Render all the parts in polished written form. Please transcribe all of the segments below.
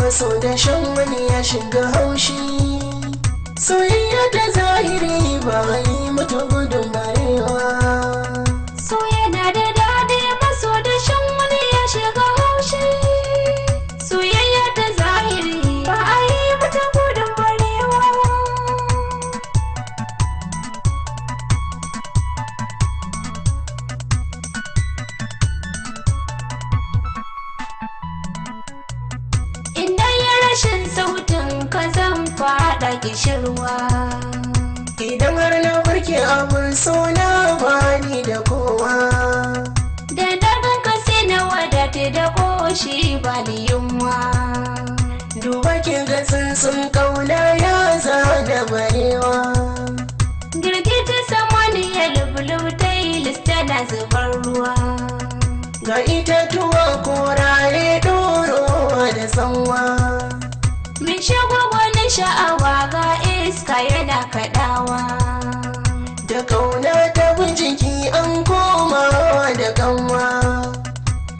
maso da shan wani ya shiga haushi. Soyayya ta zahiri ba yi mata gudun barewa. Soyayya da daɗi maso da shan wani ya shiga haushi. Soyayya ta zahiri ba a yi mata gudun barewa. Inda ya rashin sautin ka zan faɗa kishirwa. Idan har na barke abun so na bani da kowa. Da daɗin ka sai na wadata da ƙoshi ba ni yunwa. Duba kin ga tsuntsun kauna ya zana barewa. Girgita samaniya lubulub ta yi lista na zubar ruwa. Ga itatuwa koraye ɗorowa da tsanwa. Min shagwagwanin sha'awa ga iska yana kaɗawa. Da kauna ta bin jiki an komawa da kanwa.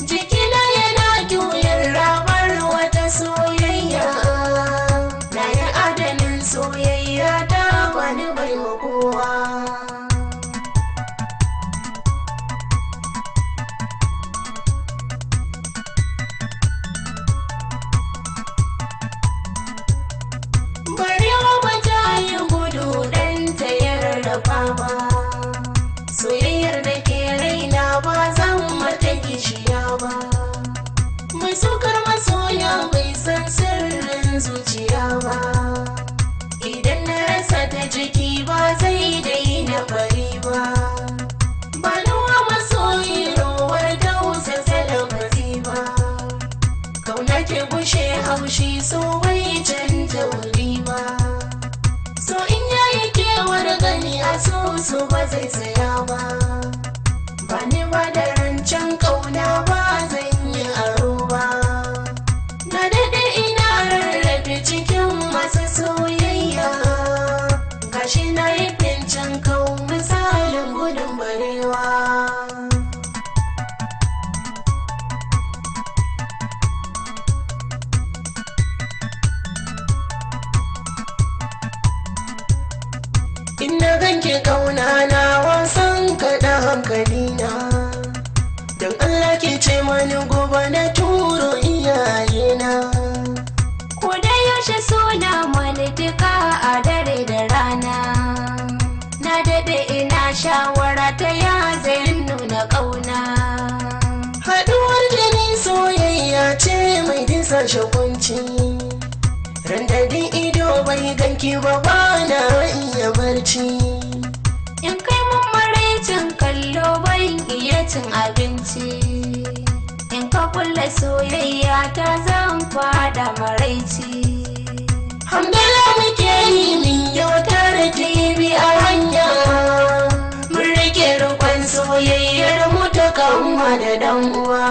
Jikina yana juyar rabar wata soyayya. Na yi adanin soyayya ta bani bai wa kowa. Barewa ba ta yi gudu ɗan ta yarrafa ba. Soyayyar da ke raina ba zan mata kishiya ba. Mai sukar masoya bai san sirrin zuciya ba. Idan na rasa ta jiki ba zai daina bari ba. Ba nawa masoyi rowar tausasa lafazi ba. Kauna ke bushe haushi so bai canja wuri ba. So in yayi kewar gani a so ba zai tsaya ba. Ba ni ba da rancen kauna ba zan yi aro ba. Na daɗe ina rarrafe cikin masu soyayya. Gashi na yi fincin kau misalin gudun barewa. Inna ganke kauna na wasan kaɗa hankalina. Don Allah ke ce mani gobe na turo iyayena. Ko da yaushe suna mani duka a dare da rana. Na daɗe ina shawara ta ya zai nuna ƙauna. Haɗuwar jini soyayya ce mai disa shakunci. Randadi ido bai ganki ba na iya barci. In kai mun maraicin kallo ban iya cin abinci. In ka kulle soyayya ta zan fada maraici. Hamdala muke yi min yautar TV a hanya. Mun rike rukun soyayyar mu ta kanwa da dan uwa.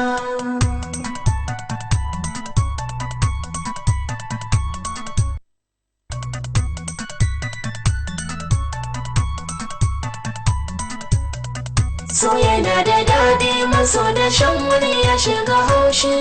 So yana da daɗi maso da shan wani ya shiga haushi.